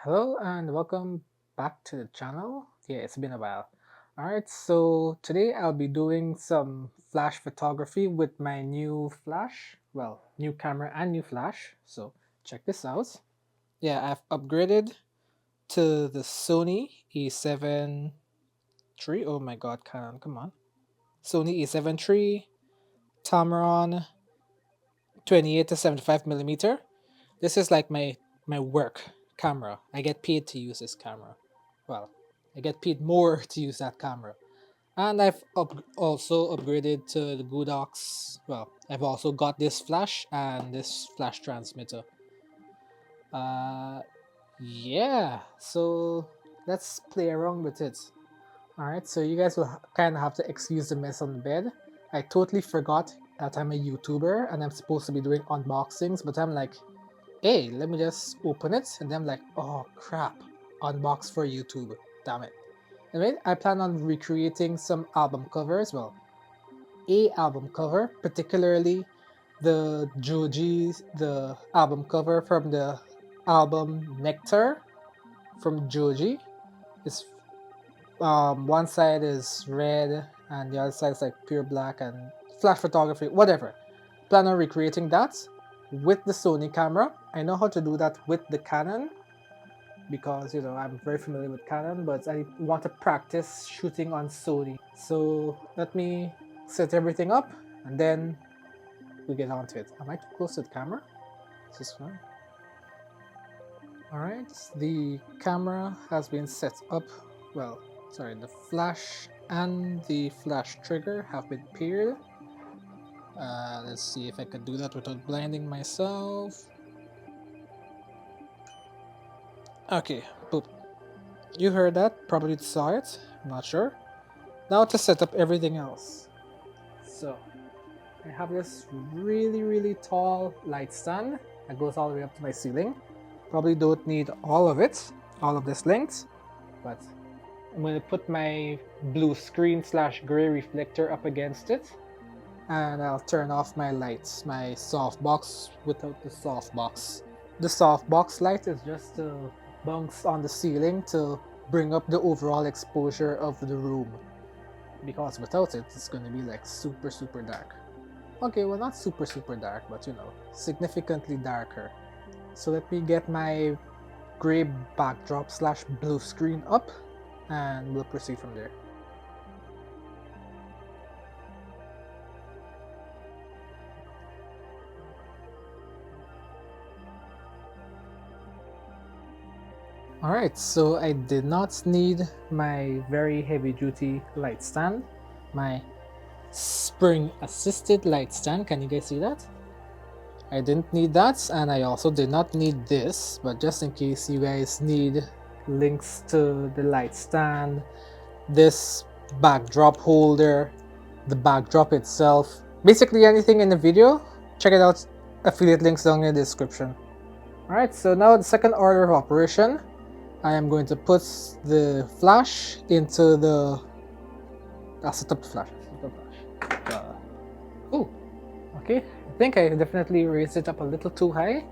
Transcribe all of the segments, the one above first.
Hello and welcome back to the channel. Yeah, it's been a while. Alright, so today I'll be doing some flash photography with my new flash. Well, new camera and new flash. So check this out. Yeah, I've upgraded to the Sony E7 III. Oh my god, Canon, come on. Sony E7 III, Tamron 28 to 75 millimeter. This is like my work camera. I get paid to use this camera. Well, I get paid more to use that camera. And also upgraded to the Godox. Well, I've also got this flash and this flash transmitter. Uh, yeah. So let's play around with it. All right. So you guys will kind of have to excuse the mess on the bed. I totally forgot that I'm a YouTuber and I'm supposed to be doing unboxings, but I'm like, hey, let me just open it. And then I'm like, oh crap, unbox for YouTube. Damn it. Anyway, I plan on recreating some album covers. Well, a album cover, particularly the album cover from the album Nectar from Joji. It's one side is red and the other side is like pure black and flash photography, whatever. Plan on recreating that with the Sony camera. I know how to do that with the Canon because I'm very familiar with Canon, but I want to practice shooting on Sony. So let me set everything up and then we get on to it. Am I too close to the camera? Is this fine? Alright, the camera has been set up. Well, sorry, the flash and the flash trigger have been paired. Let's see if I can do that without blinding myself. Okay, boop. You heard that, probably saw it, I'm not sure. Now to set up everything else. So, I have this really tall light stand that goes all the way up to my ceiling. Probably don't need all of it, all of this length, but I'm going to put my blue screen / gray reflector up against it, and I'll turn off my lights, my softbox without the softbox. The softbox light is just to bounce on the ceiling to bring up the overall exposure of the room, because without it, it's going to be like super dark. Okay, well, not super dark, but significantly darker. So let me get my gray backdrop / blue screen up, and we'll proceed from there. Alright, so I did not need my very heavy duty light stand, my spring assisted light stand. Can you guys see that? I didn't need that, and I also did not need this, but just in case you guys need links to the light stand, this backdrop holder, the backdrop itself, basically anything in the video, check it out, affiliate links down in the description. Alright, so now the second order of operation, I am going to put the flash into the... I'll set up the flash. Oh, okay. I think I definitely raised it up a little too high.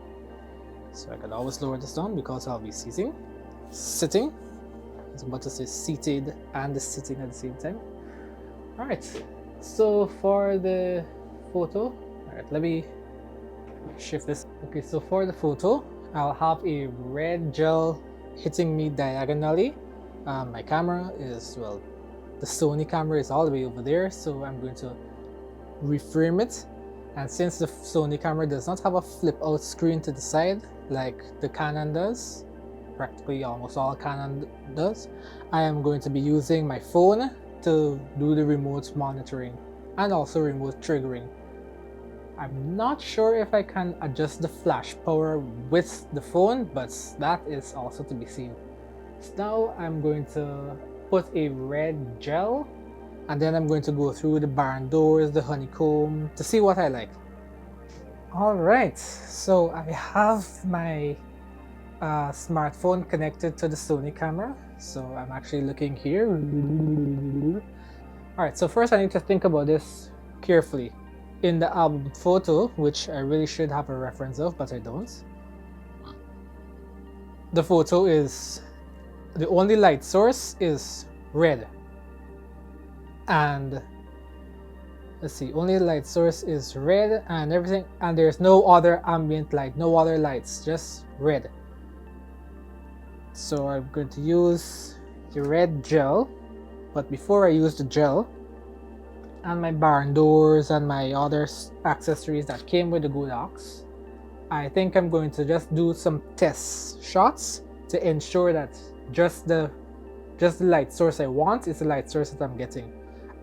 So I can always lower this down because I'll be sitting. I was about to say seated and sitting at the same time. Alright, so for the photo, alright, let me shift this. Okay, so for the photo, I'll have a red gel hitting me diagonally. My camera is, well, the Sony camera is all the way over there, so I'm going to reframe it. And since the Sony camera does not have a flip out screen to the side like the Canon does, practically almost all Canon does, I am going to be using my phone to do the remote monitoring and also remote triggering. I'm not sure if I can adjust the flash power with the phone, but that is also to be seen. So now I'm going to put a red gel, and then I'm going to go through the barn doors, the honeycomb, to see what I like. Alright, so I have my smartphone connected to the Sony camera, so I'm actually looking here. Alright, so first I need to think about this carefully. In the album photo, which I really should have a reference of, but I don't, the photo is, the only light source is red. And let's see, only light source is red and everything, and there's no other ambient light, no other lights, just red. So I'm going to use the red gel, but before I use the gel and my barn doors and my other accessories that came with the Godox, I think I'm going to just do some test shots to ensure that just the light source I want is the light source that I'm getting.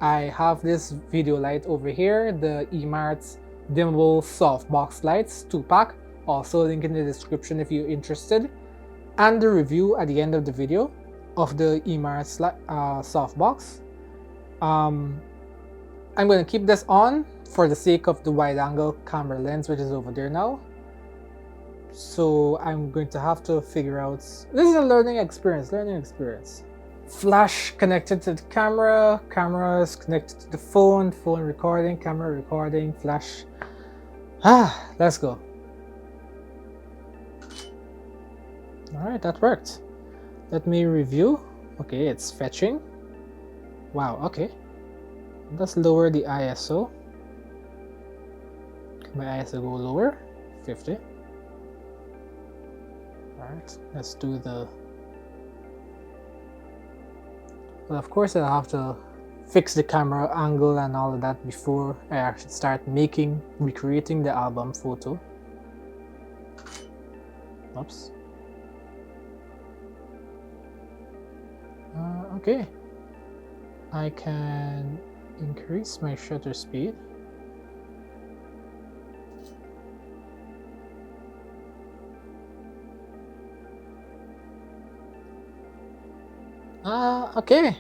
I have this video light over here, the eMart dimmable softbox lights 2-pack, also link in the description if you're interested, and the review at the end of the video of the eMart softbox. I'm going to keep this on for the sake of the wide angle camera lens, which is over there now. So I'm going to have to figure out, this is a learning experience. Flash connected to the camera, cameras connected to the phone recording, camera recording, flash. Let's go. Alright, that worked. Let me review. Okay, it's fetching. Wow, okay. Let's lower the ISO. Can my ISO go lower? 50. Alright, let's do the... Well, of course I'll have to fix the camera angle and all of that before I actually start recreating the album photo. Oops. Okay. I can increase my shutter speed. Okay.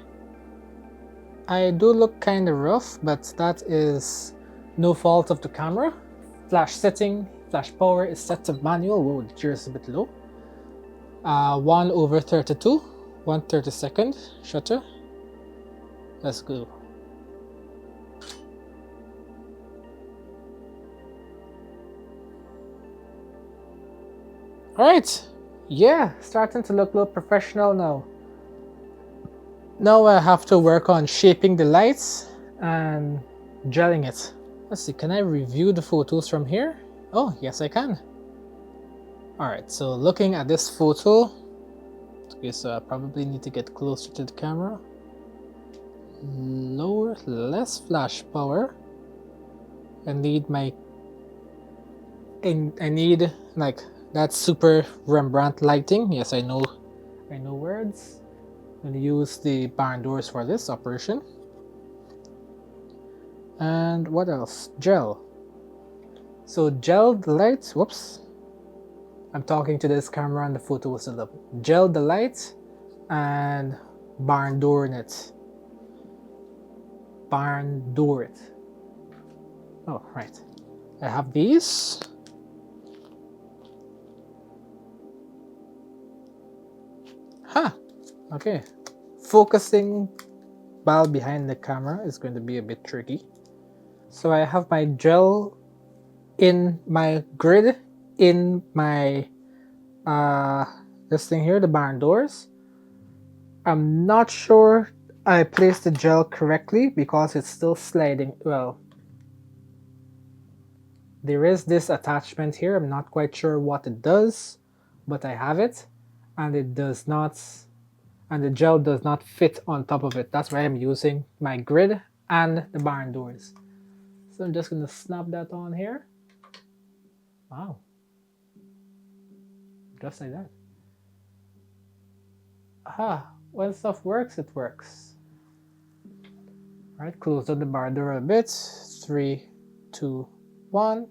I do look kind of rough, but that is no fault of the camera. Flash setting, flash power is set to manual. Whoa, the gear is a bit low. 1/32, 1/32 shutter. Let's go. Alright, yeah, starting to look a little professional now. Now I have to work on shaping the lights and gelling it. Let's see, can I review the photos from here? Oh, yes I can. Alright, so looking at this photo, okay, so I probably need to get closer to the camera. Lower, less flash power. I need like that super Rembrandt lighting. Yes, I know words. I'm going to use the barn doors for this operation. And what else? Gel. So gel the lights. Whoops. I'm talking to this camera and the photo was still up. Gel the light and barn door it. Barn door it. Oh, right. I have these. Okay. Focusing while behind the camera is going to be a bit tricky. So I have my gel in my grid, in my this thing here, the barn doors. I'm not sure I placed the gel correctly because it's still sliding. Well, there is this attachment here. I'm not quite sure what it does, but I have it, and it does not, and the gel does not fit on top of it. That's why I'm using my grid and the barn doors. So I'm just going to snap that on here. Wow. Just like that. When stuff works, it works. All right, close down the barn door a bit. 3, 2, 1.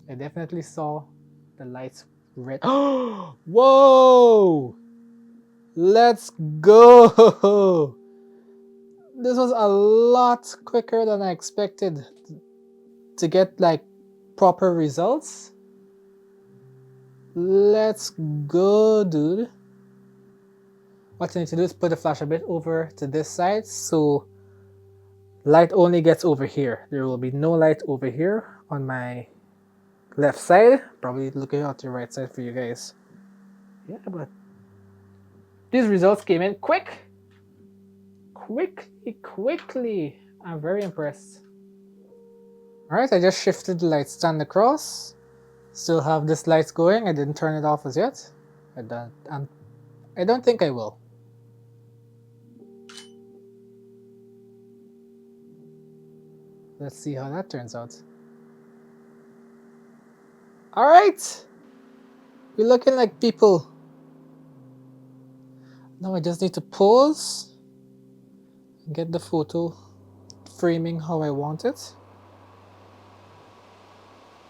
I definitely saw the lights red. Whoa! Let's go! This was a lot quicker than I expected to get like proper results. Let's go, dude. What I need to do is put the flash a bit over to this side so light only gets over here. There will be no light over here on my left side, probably looking out the right side for you guys. Yeah, but these results came in quickly. I'm very impressed. Alright, I just shifted the light stand across. Still have this light going. I didn't turn it off as yet. I don't think I will. Let's see how that turns out. Alright! We're looking like people. Now I just need to pause and get the photo framing how I want it.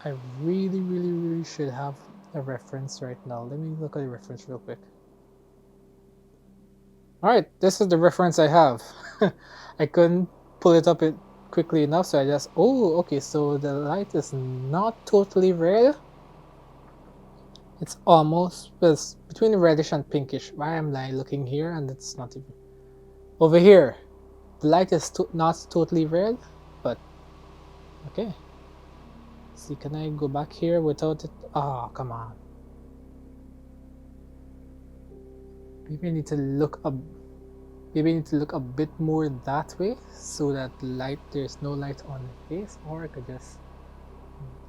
I really should have a reference right now. Let me look at the reference real quick. Alright, this is the reference I have. I couldn't pull it up quickly enough, so I just... Oh, okay, so the light is not totally red. It's almost... It's between reddish and pinkish. Why am I looking here and it's not even... Over here, the light is not totally red, but... Okay. See, can I go back here without it? Oh, come on. Maybe I need to look up. Maybe I need to look a bit more that way so that there's no light on the face, or I could just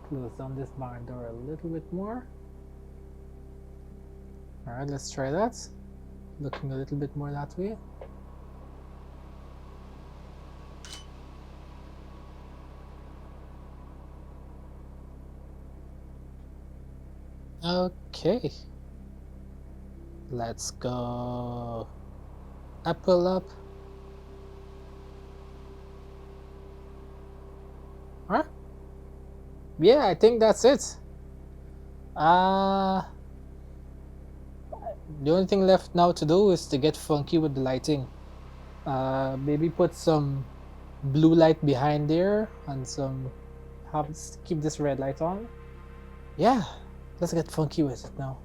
close down this barn door a little bit more. Alright, let's try that. Looking a little bit more that way. Okay. Let's go. Apple up. Huh? Yeah, I think that's it. The only thing left now to do is to get funky with the lighting. Maybe put some blue light behind there and keep this red light on. Yeah, let's get funky with it now.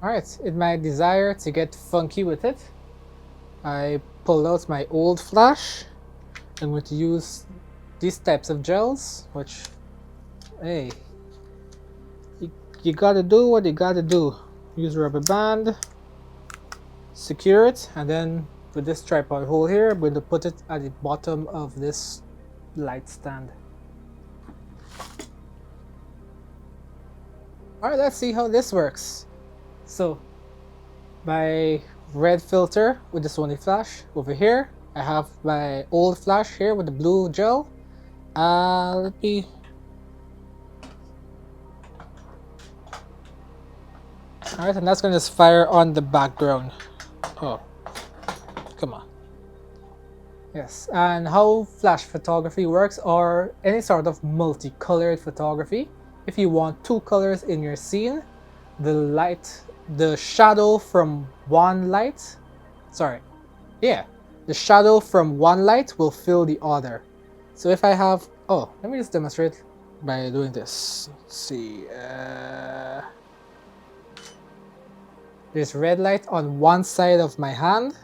Alright, in my desire to get funky with it, I pulled out my old flash. I'm going to use these types of gels, which, hey, you gotta do what you gotta do. Use rubber band, secure it, and then with this tripod hole here, I'm going to put it at the bottom of this light stand. Alright, let's see how this works. So, my red filter with the Sony flash over here. I have my old flash here with the blue gel. Let me... Alright, and that's going to fire on the background. Oh, come on. Yes, and how flash photography works, or any sort of multicolored photography. If you want two colors in your scene, the shadow from one light, the shadow from one light will fill the other. So if I have, let me just demonstrate by doing this. Let's see, there's red light on one side of my hand,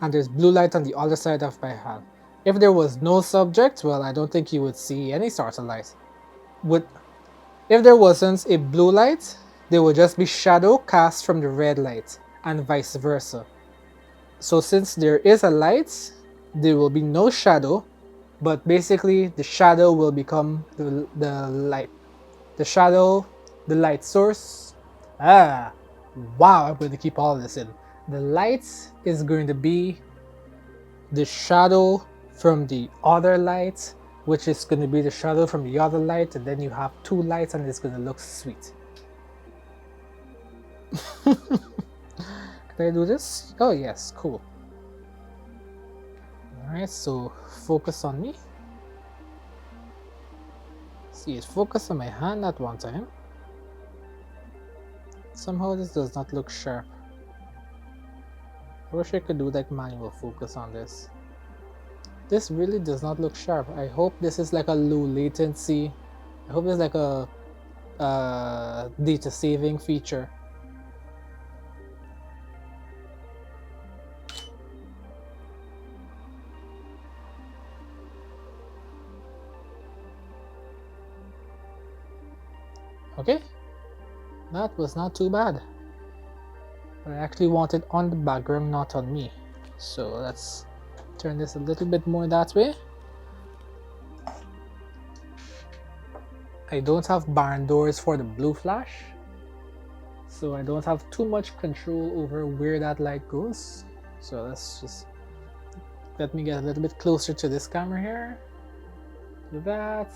and there's blue light on the other side of my hand. If there was no subject, well, I don't think you would see any sort of light. If there wasn't a blue light, there would just be shadow cast from the red light, and vice versa. So since there is a light, there will be no shadow, but basically the shadow will become the light. The shadow, the light source. Wow, I'm going to keep all this in. The light is going to be the shadow from the other light, which is going to be the shadow from the other light, and then you have two lights and it's going to look sweet. Can I do this? Oh yes, cool. Alright, so focus on me. See, it focused on my hand at one time. Somehow this does not look sharp. I wish I could do like manual focus on this. This really does not look sharp. I hope this is like a low latency. I hope there's like a data saving feature. Okay, that was not too bad. But I actually want it on the background, not on me. So let's turn this a little bit more that way. I don't have barn doors for the blue flash, so I don't have too much control over where that light goes. So let's just let me get a little bit closer to this camera here. Do that.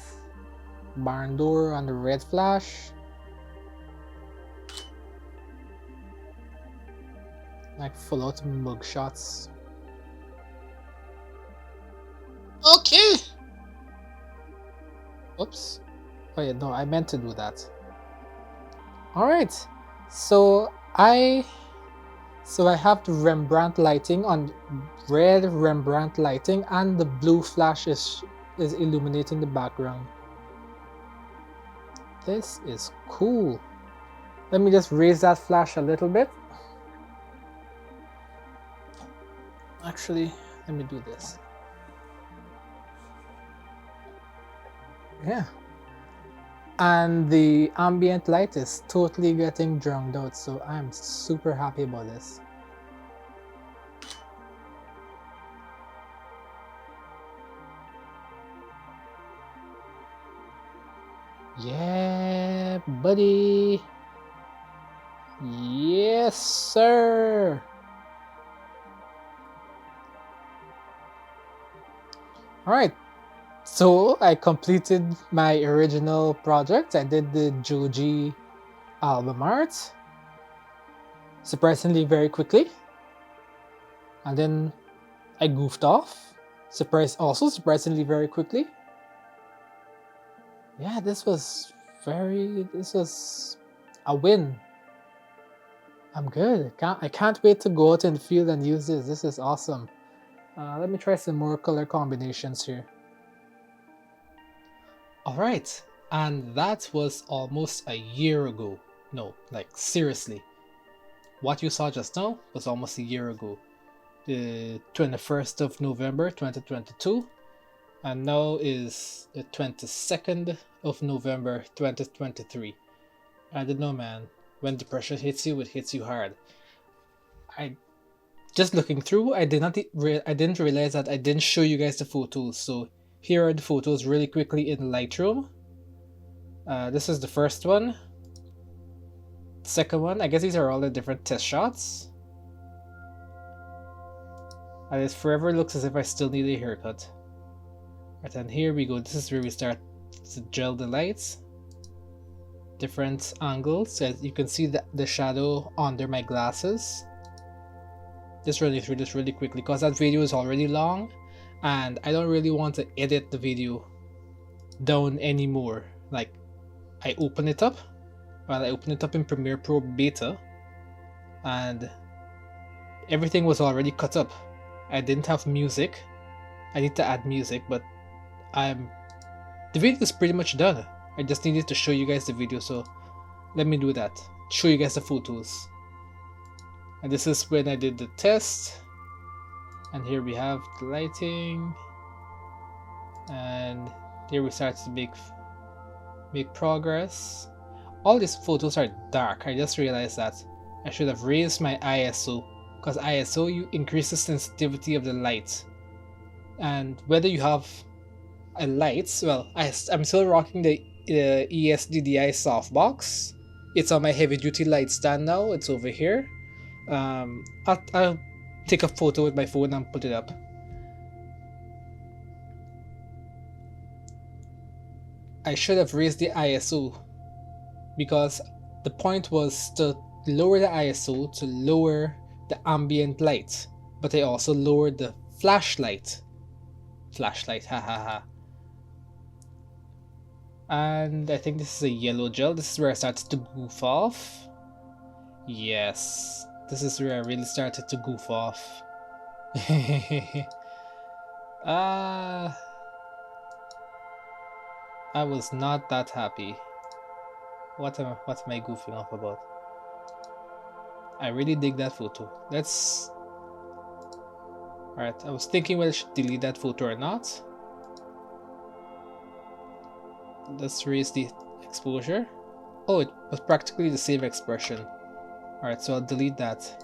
Barn door on the red flash. Like full out mug shots. Okay. Oops. Oh yeah, no, I meant to do that. Alright. So I have the Rembrandt lighting on red Rembrandt lighting, and the blue flash is illuminating the background. This is cool. Let me just raise that flash a little bit. Actually, let me do this. Yeah. And the ambient light is totally getting drowned out, so I'm super happy about this. Yeah, buddy. Yes, sir. All right. So I completed my original project. I did the Joji album art, surprisingly very quickly. And then I goofed off, also surprisingly very quickly. Yeah, this was a win. I'm good. I can't wait to go out in the field and use this. This is awesome. Let me try some more color combinations here. Alright, and that was almost a year ago. No, like seriously. What you saw just now was almost a year ago. The 21st of November 2022, and now is the 22nd of November 2023. I don't know, man. When depression hits you, it hits you hard. Just looking through, I didn't realize that I didn't show you guys the photos. So here are the photos really quickly in Lightroom. This is the first one. Second one, I guess these are all the different test shots. And it forever looks as if I still need a haircut. Right, and here we go. This is where we start to gel the lights. Different angles. As you can see the shadow under my glasses. Just running through this really quickly because that video is already long and I don't really want to edit the video down anymore. Like, I open it up in Premiere Pro Beta and everything was already cut up. I didn't have music. I need to add music, but the video is pretty much done. I just needed to show you guys the video, so let me do that. Show you guys the photos. And this is when I did the test. And here we have the lighting. And here we start to make progress. All these photos are dark. I just realized that. I should have raised my ISO, because ISO increases the sensitivity of the light. And whether you have a light, well, I'm still rocking the ESDDI softbox. It's on my heavy duty light stand now. It's over here. I'll take a photo with my phone and put it up. I should have raised the ISO because the point was to lower the ISO to lower the ambient light, but I also lowered the flashlight, hahaha. And I think this is a yellow gel. This is where I started to goof off. Yes, this is where I really started to goof off. I was not that happy. What am I goofing off about? I really dig that photo. Alright, I was thinking whether I should delete that photo or not. Let's raise the exposure. Oh, it was practically the same expression. Alright, so I'll delete that.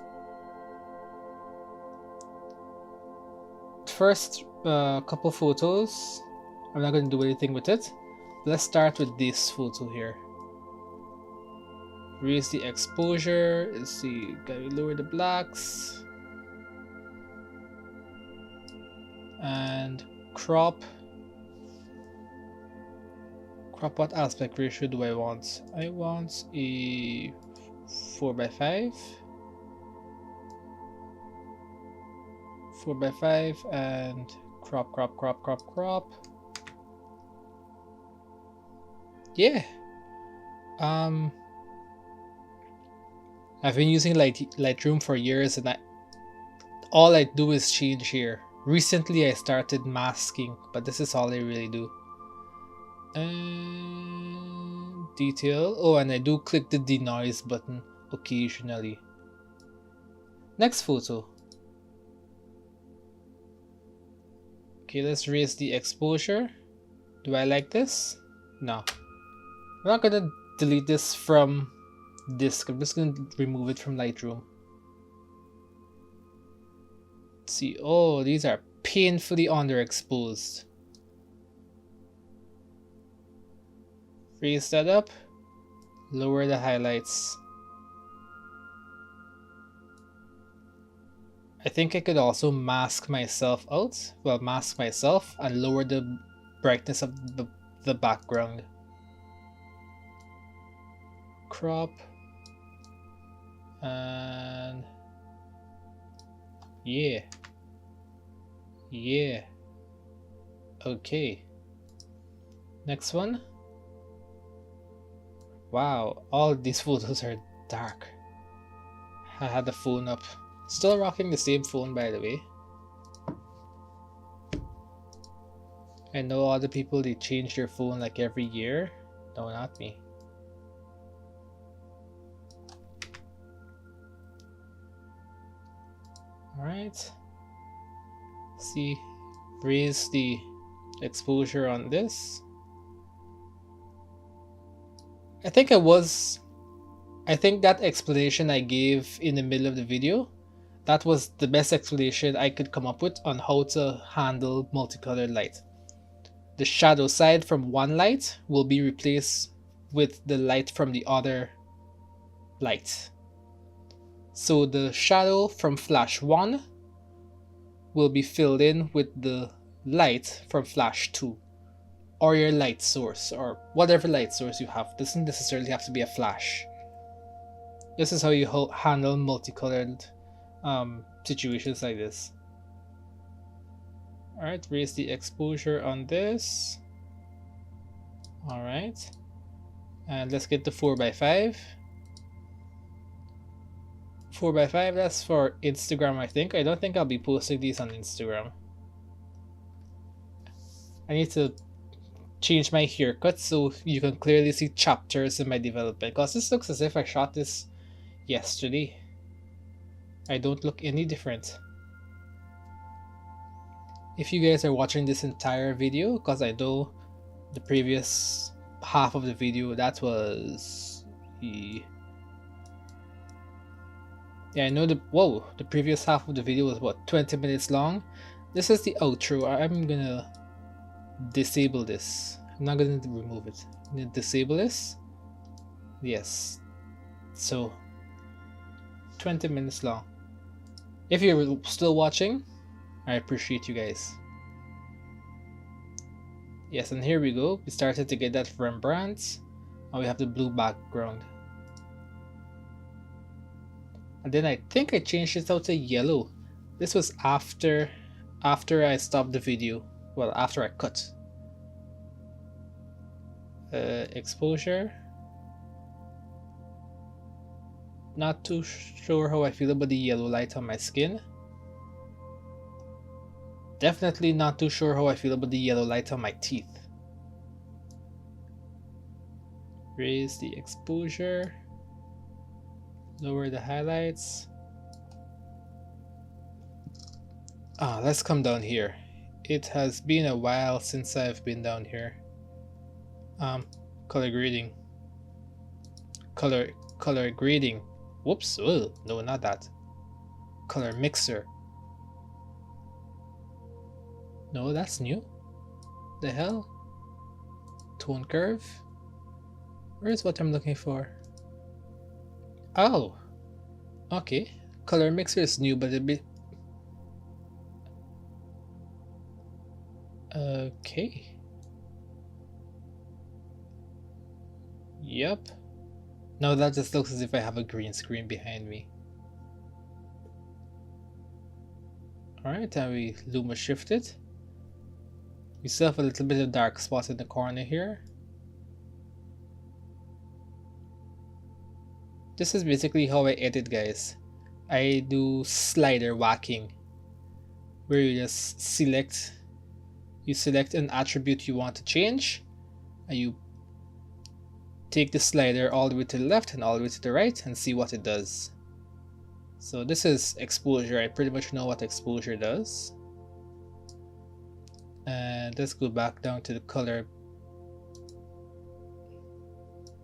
First couple photos, I'm not going to do anything with it. Let's start with this photo here. Raise the exposure. Let's see, can we lower the blacks? And crop. Crop, what aspect ratio do I want? I want a 4:5. 4:5 and crop. Yeah. I've been using Lightroom for years, and all I do is change here. Recently I started masking, but this is all I really do. And detail. Oh, and I do click the denoise button occasionally. Next photo. Okay, let's raise the exposure. Do I like this? No. I'm not gonna delete this from disk. I'm just gonna remove it from Lightroom. Let's see. Oh, these are painfully underexposed. Raise that up. Lower the highlights. I think I could also mask myself out. Well, mask myself and lower the brightness of the background. Crop. And yeah. Okay. Next one. Wow, all these photos are dark. I had the phone up. Still rocking the same phone, by the way. I know other people, they change their phone like every year. No, not me. Alright. See, raise the exposure on this. I think that explanation I gave in the middle of the video, that was the best explanation I could come up with on how to handle multicolored light. The shadow side from one light will be replaced with the light from the other light. So the shadow from flash 1 will be filled in with the light from flash 2. Or your light source, or whatever light source you have. Doesn't necessarily have to be a flash. This is how you handle multicolored situations like this. Alright, raise the exposure on this. Alright. And let's get the 4:5. 4:5, that's for Instagram, I think. I don't think I'll be posting these on Instagram. I need to change my haircut so you can clearly see chapters in my development, because this looks as if I shot this yesterday. I don't look any different. If you guys are watching this entire video, because I know the previous half of the video, that was the... Yeah, I know the previous half of the video was what, 20 minutes long. This is the outro. I'm gonna disable this. I'm not gonna remove it. I'm gonna disable this. Yes. So 20 minutes long. If you're still watching, I appreciate you guys. Yes, and here we go. We started to get that Rembrandt. Now we have the blue background. And then I think I changed it out to yellow. This was after I stopped the video. Well, after I cut. Exposure. Not too sure how I feel about the yellow light on my skin. Definitely not too sure how I feel about the yellow light on my teeth. Raise the exposure. Lower the highlights. Let's come down here. It has been a while since I've been down here. Color grading. color grading. Whoops, oh, no, not that. Color mixer. No, that's new. The hell? Tone curve? Where's what I'm looking for? Oh, okay. Color mixer is new, but a bit. Okay. Yep. Now that just looks as if I have a green screen behind me. Alright, and we Luma shift it. We still have a little bit of dark spot in the corner here. This is basically how I edit, guys. I do slider whacking, where you just select an attribute you want to change, and you take the slider all the way to the left and all the way to the right and see what it does. So this is exposure. I pretty much know what exposure does. And let's go back down to the color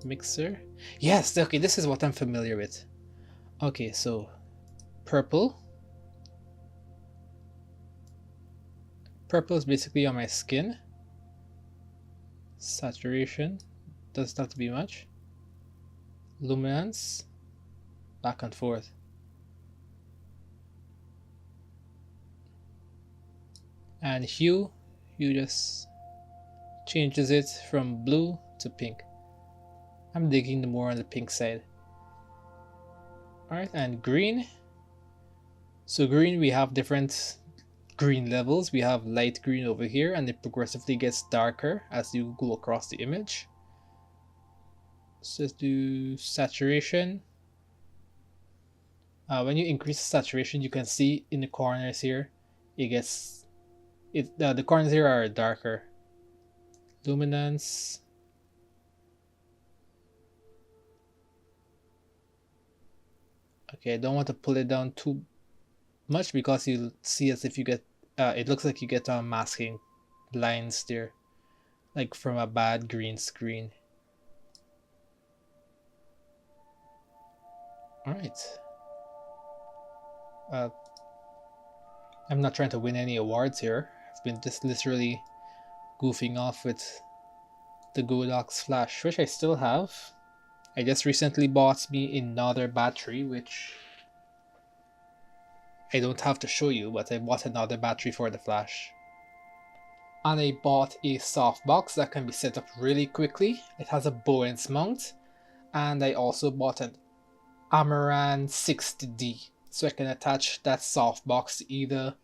mixer. Yes, okay, this is what I'm familiar with. Okay, so purple. Purple is basically on my skin. Saturation doesn't have to be much. Luminance, back and forth. And hue, you just changes it from blue to pink. I'm digging more on the pink side. Alright, and green. So green, we have different green levels. We have light green over here, and it progressively gets darker as you go across the image. So let's do saturation. When you increase the saturation, you can see in the corners here, the corners here are darker. Luminance. Okay, I don't want to pull it down too much because you'll see as if you get, it looks like you get masking lines there, like from a bad green screen. Alright. I'm not trying to win any awards here. I've been just literally goofing off with the Godox Flash, which I still have. I just recently bought me another battery, which I don't have to show you, but I bought another battery for the Flash. And I bought a softbox that can be set up really quickly. It has a Bowens mount, and I also bought an Amaran 60D, so I can attach that softbox to either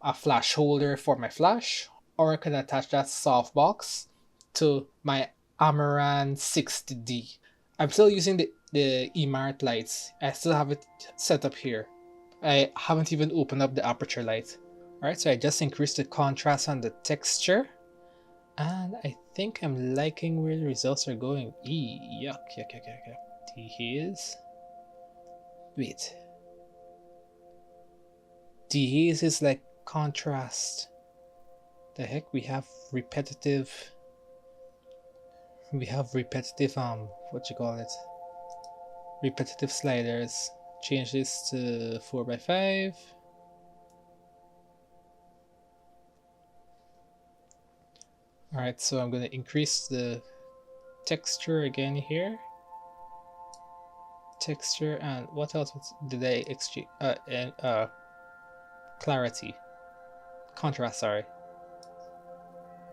a flash holder for my flash, or I can attach that softbox to my Amaran 60D. I'm still using the eMart lights. I still have it set up here. I haven't even opened up the aperture light. Alright, so I just increased the contrast on the texture, and I think I'm liking where the results are going. Yuck. Dehaze. Wait. Dehaze is like contrast. The heck, we have repetitive, what you call it? Repetitive sliders. Change this to 4x5. Alright, so I'm going to increase the texture again here. Texture, and what else did I exchange? Clarity. Contrast, sorry.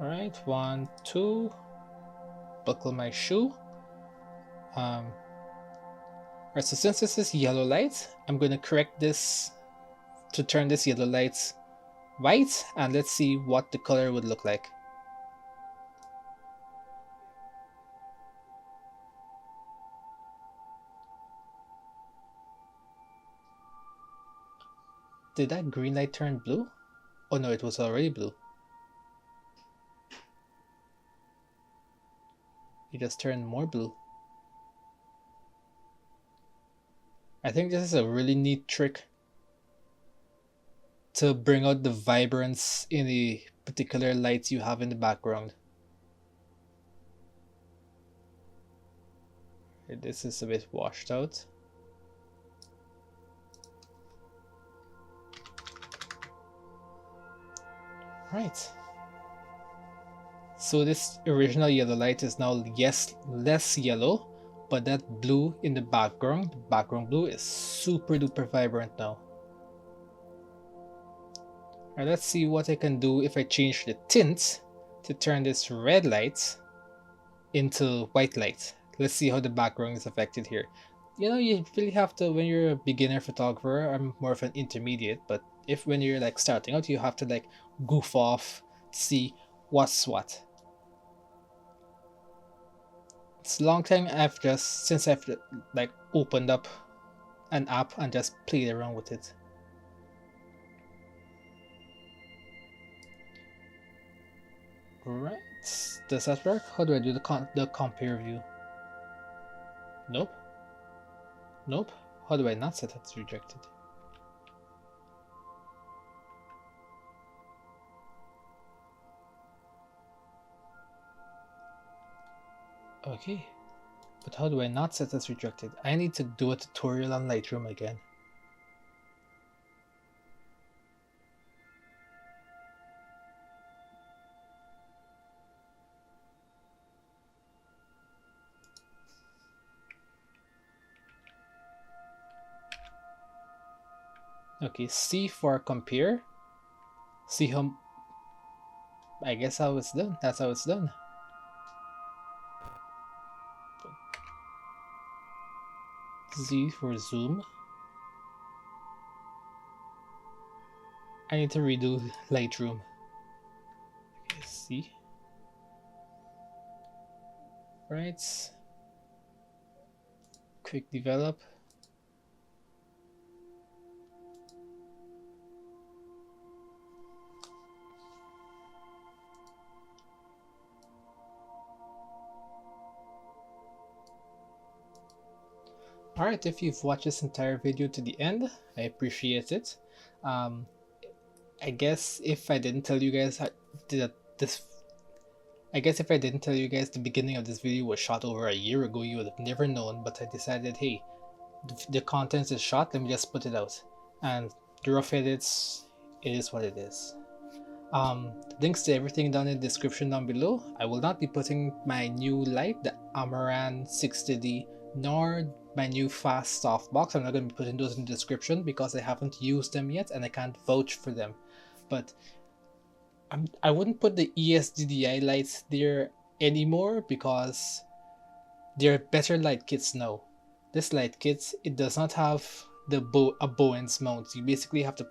Alright, 1, 2. Buckle my shoe. Alright, so since this is yellow light, I'm going to correct this to turn this yellow light white, and let's see what the color would look like. Did that green light turn blue? Oh no, it was already blue. It just turned more blue. I think this is a really neat trick to bring out the vibrance in the particular lights you have in the background. This is a bit washed out. Right. So this original yellow light is now, yes, less yellow, but that blue in the background blue, is super duper vibrant now. Alright, let's see what I can do if I change the tint to turn this red light into white light. Let's see how the background is affected here. You know, you really have to, when you're a beginner photographer, I'm more of an intermediate, but when you're like starting out, you have to like goof off, see what's what. It's a long time since I've like opened up an app and just played around with it. Right, does that work? How do I do the compare view? Nope. Nope. How do I not set it to rejected? Okay, but how do I not set as rejected? I need to do a tutorial on Lightroom again. Okay, C for compare. See how, I guess how it's done. That's how it's done. Z for zoom. I need to redo Lightroom. Okay, C. Right. Quick develop. Alright, if you've watched this entire video to the end, I appreciate it. I guess if I didn't tell you guys the beginning of this video was shot over a year ago, you would have never known, but I decided, hey, the content is shot, let me just put it out. And the rough edits, it is what it is. Links to everything down in the description down below. I will not be putting my new light, the Amaran 60D, nor my new fast softbox. I'm not going to be putting those in the description because I haven't used them yet and I can't vouch for them. But I wouldn't put the ESDDI lights there anymore because they're better light kits now. This light kit, it does not have the Bowens mount. You basically have to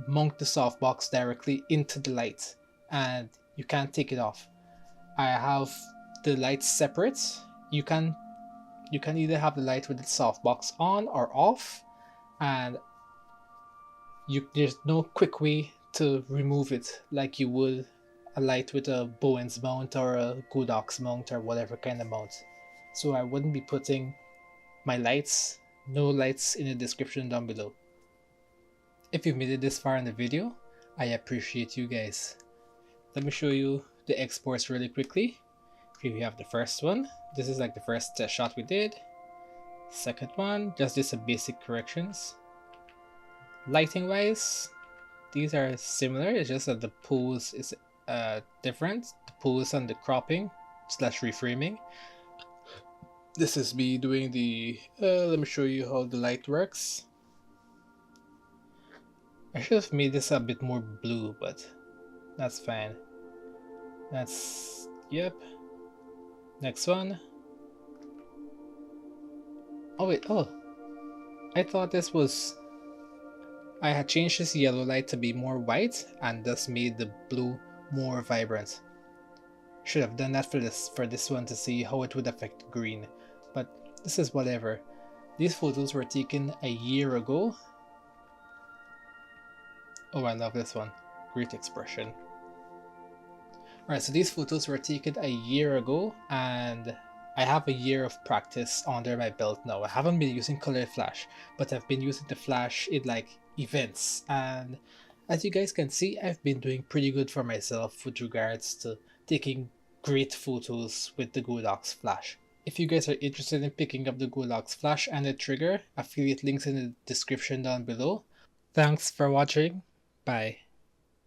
mount the softbox directly into the light and you can't take it off. I have the lights separate. You can either have the light with the softbox on or off, and there's no quick way to remove it like you would a light with a Bowens mount or a Godox mount or whatever kind of mount. So I wouldn't be putting my lights, no lights, in the description down below. If you've made it this far in the video, I appreciate you guys. Let me show you the exports really quickly. Here we have the first one. This is like the first test shot we did. Second one, just did some basic corrections. Lighting wise, these are similar, it's just that the pose is different. The pose and the cropping / reframing. This is me doing the, let me show you how the light works. I should have made this a bit more blue, but that's fine. That's, yep. Next one. Oh wait, oh. I thought this was, I had changed this yellow light to be more white and thus made the blue more vibrant. Should have done that for this one to see how it would affect green, but this is whatever. These photos were taken a year ago. Oh, I love this one. Great expression. Alright, so these photos were taken a year ago and I have a year of practice under my belt now. I haven't been using Colored Flash, but I've been using the Flash in like events, and as you guys can see, I've been doing pretty good for myself with regards to taking great photos with the Godox Flash. If you guys are interested in picking up the Godox Flash and the trigger, affiliate links in the description down below. Thanks for watching. Bye.